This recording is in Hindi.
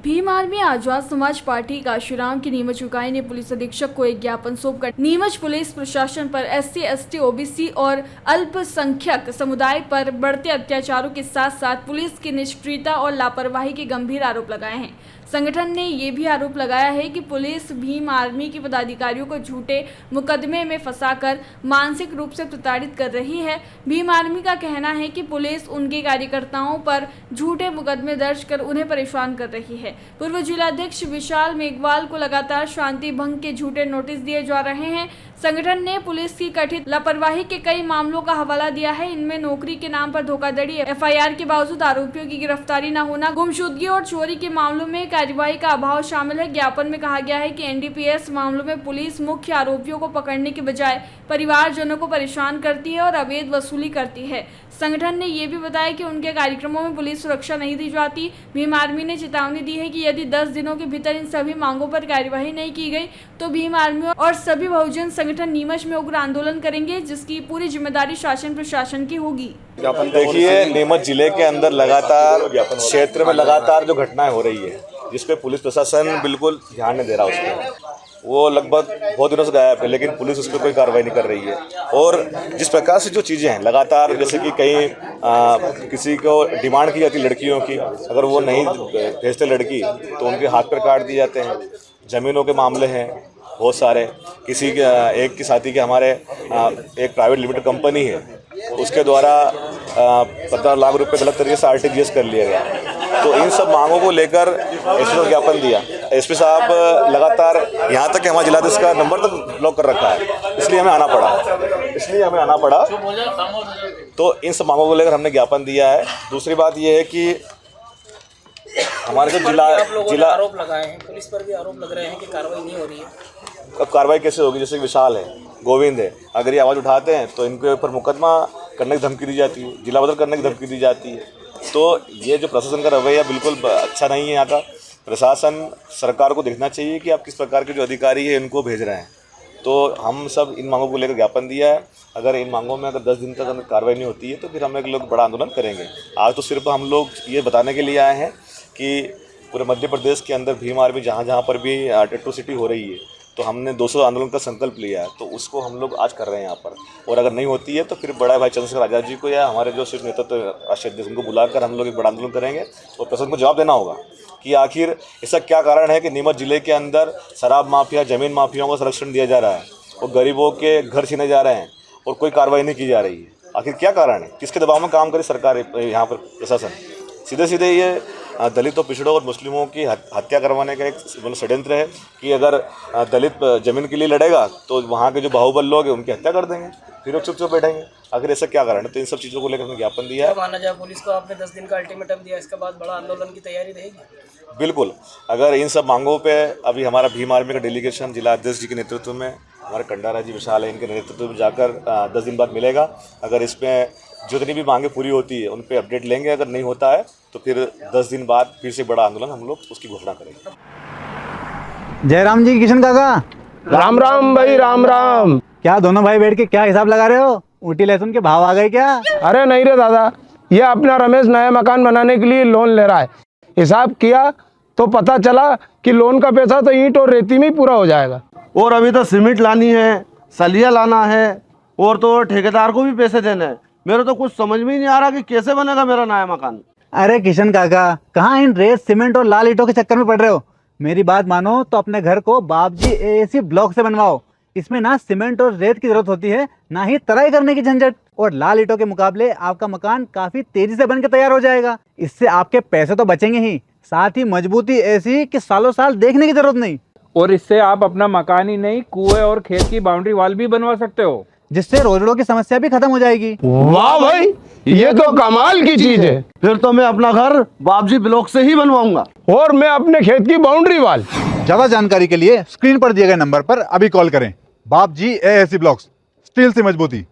भीम आर्मी आजाद समाज पार्टी काशीराम की नीमच इकाई ने पुलिस अधीक्षक को एक ज्ञापन सौंपकर नीमच पुलिस प्रशासन पर एससी, एसटी, ओबीसी और अल्पसंख्यक समुदाय पर बढ़ते अत्याचारों के साथ साथ पुलिस की निष्क्रियता और लापरवाही के गंभीर आरोप लगाए हैं। संगठन ने ये भी आरोप लगाया है कि पुलिस भीम आर्मी के पदाधिकारियों को झूठे मुकदमे में फंसाकर मानसिक रूप से प्रताड़ित कर रही है। भीम आर्मी का कहना है कि पुलिस उनके कार्यकर्ताओं पर झूठे मुकदमे दर्ज कर उन्हें परेशान कर रही है। पूर्व जिलाध्यक्ष विशाल मेघवाल को लगातार शांति भंग के झूठे नोटिस दिए जा रहे हैं। संगठन ने पुलिस की कथित लापरवाही के कई मामलों का हवाला दिया है। इनमें नौकरी के नाम पर धोखाधड़ी, एफआईआर के बावजूद आरोपियों की गिरफ्तारी न होना, गुमशुदगी और चोरी के मामलों में कार्यवाही का अभाव शामिल है। ज्ञापन में कहा गया है कि एनडीपीएस मामलों में पुलिस मुख्य आरोपियों को पकड़ने के बजाय परिवारजनों को परेशान करती है और अवैध वसूली करती है। संगठन ने यह भी बताया कि उनके कार्यक्रमों में पुलिस सुरक्षा नहीं दी जाती। भीम आर्मी ने चेतावनी दी है कि यदि 10 दिनों के भीतर इन सभी मांगों पर कार्यवाही नहीं की गई तो भीम आर्मी और सभी बहुजन संगठन नीमच में उग्र आंदोलन करेंगे, जिसकी पूरी जिम्मेदारी शासन प्रशासन की होगी। देखिए, नीमच जिले के अंदर लगातार क्षेत्र में लगातार जो घटनाएं हो रही है, जिसपे पुलिस प्रशासन बिल्कुल ध्यान नहीं दे रहा उसमें, वो लगभग बहुत दिनों से गायब है, लेकिन पुलिस उस पर कोई कार्रवाई नहीं कर रही है। और जिस प्रकार से जो चीज़ें हैं लगातार, जैसे कि कहीं किसी को डिमांड की जाती है लड़कियों की, अगर वो नहीं भेजते लड़की तो उनके हाथ पर काट दिए जाते हैं। ज़मीनों के मामले हैं बहुत सारे। किसी के एक की साथी के हमारे एक प्राइवेट लिमिटेड कंपनी है, उसके द्वारा 15 लाख रुपए गलत तरीके से आरटीजीएस कर लिया गया। तो इन सब मांगों को लेकर एसपी को ज्ञापन दिया। एसपी साहब लगातार यहाँ तक कि हमारे जिलाधीश का नंबर तक ब्लॉक कर रखा है, इसलिए हमें आना पड़ा। तो इन सब मांगों को लेकर हमने ज्ञापन दिया है। दूसरी बात यह है कि हमारे जो जिला आरोप लगाए हैं, पुलिस पर भी आरोप लग रहे हैं कि कार्रवाई नहीं हो रही है। अब कार्रवाई कैसे होगी? जैसे विशाल है, गोविंद है, अगर ये आवाज़ उठाते हैं तो इनके ऊपर मुकदमा करने की धमकी दी जाती है, जिला बदल करने की धमकी दी जाती है। तो ये जो प्रशासन का रवैया बिल्कुल अच्छा नहीं है। यहाँ का प्रशासन, सरकार को देखना चाहिए कि आप किस प्रकार के जो अधिकारी हैं इनको भेज रहे हैं। तो हम सब इन मांगों को लेकर ज्ञापन दिया है। अगर इन मांगों में 10 दिन तक कार्रवाई नहीं होती है तो फिर हम एक लोग बड़ा आंदोलन करेंगे। आज तो सिर्फ हम लोग ये बताने के लिए आए हैं कि पूरे मध्य प्रदेश के अंदर भीम आर्मी जहाँ पर भी एट्रोसिटी हो रही है, तो हमने 200 आंदोलन का संकल्प लिया है, तो उसको हम लोग आज कर रहे हैं यहाँ पर। और अगर नहीं होती है तो फिर बड़ा भाई चंद्रशेखर आज़ाद जी को या हमारे जो शीर्ष नेतृत्व राष्ट्रीय अध्यक्ष उनको बुलाकर हम लोग एक बड़ा आंदोलन करेंगे और प्रशासन को जवाब देना होगा कि आखिर ऐसा क्या कारण है कि नीमच जिले के अंदर शराब माफिया, ज़मीन माफियाओं को संरक्षण दिया जा रहा है और गरीबों के घर छीने जा रहे हैं और कोई कार्रवाई नहीं की जा रही है। आखिर क्या कारण है? किसके दबाव में काम करे सरकार, यहाँ पर प्रशासन? सीधे सीधे ये दलितों, पिछड़ों और मुस्लिमों की हत्या करवाने का एक षड्यंत्र है कि अगर दलित ज़मीन के लिए लड़ेगा तो वहाँ के जो बाहुबल लोग हैं उनकी हत्या कर देंगे, फिर वो चुप बैठेंगे। आखिर ऐसा क्या कारण है? तो इन सब चीज़ों को लेकर हमने ज्ञापन दिया है। माना जाए पुलिस को आपने 10 दिन का अल्टीमेटम दिया, इसके बाद बड़ा आंदोलन की तैयारी रहेगी? बिल्कुल। अगर इन सब मांगों पे अभी हमारा भीम आर्मी का डेलीगेशन जिला अध्यक्ष जी के नेतृत्व में, हमारे कंडारा जी, विशाल है, इनके नेतृत्व में जाकर 10 दिन बाद मिलेगा। अगर इसमें जितनी भी मांगें पूरी होती है उन पे अपडेट लेंगे। अगर नहीं होता है तो फिर 10 दिन बाद फिर से बड़ा आंदोलन हम लोग उसकी घोषणा करेंगे। जयराम जी, किशन काका, राम राम भाई, राम राम। क्या दोनों भाई बैठ के क्या हिसाब लगा रहे हो? ऊटी लहसुन के भाव आ गए क्या? अरे नहीं रे दादा, ये अपना रमेश नया मकान बनाने के लिए लोन ले रहा है। हिसाब किया तो पता चला कि लोन का पैसा तो ईंट और रेती में ही पूरा हो जाएगा। और अभी तो सीमेंट लानी है, सलिया लाना है और तो ठेकेदार को भी पैसे देने हैं। मेरे तो कुछ समझ में ही नहीं आ रहा कि कैसे बनेगा मेरा नया मकान। अरे किशन काका, कहाँ इन रेत, सीमेंट और लाल ईंटों के चक्कर में पड़ रहे हो? मेरी बात मानो तो अपने घर को बाबजी एएसी ब्लॉक से बनवाओ। इसमें ना सीमेंट और रेत की जरूरत होती है, ना ही तराई करने की झंझट। और लाल ईंटों के मुकाबले आपका मकान काफी तेजी से बनकर तैयार हो जाएगा। इससे आपके पैसे तो बचेंगे ही, साथ ही मजबूती ऐसी कि सालों साल देखने की जरूरत नहीं। और इससे आप अपना मकान ही नहीं, कुएं और खेत की बाउंड्री वॉल भी बनवा सकते हो, जिससे रोजड़ों की समस्या भी खत्म हो जाएगी। वाह भाई, ये तो कमाल की चीज है। फिर तो मैं अपना घर बाबजी ब्लॉक से ही बनवाऊंगा और मैं अपने खेत की बाउंड्री वाल। ज्यादा जानकारी के लिए स्क्रीन पर दिए गए नंबर पर अभी कॉल करें। बाबजी एएसी ब्लॉक्स, स्टील से मजबूती।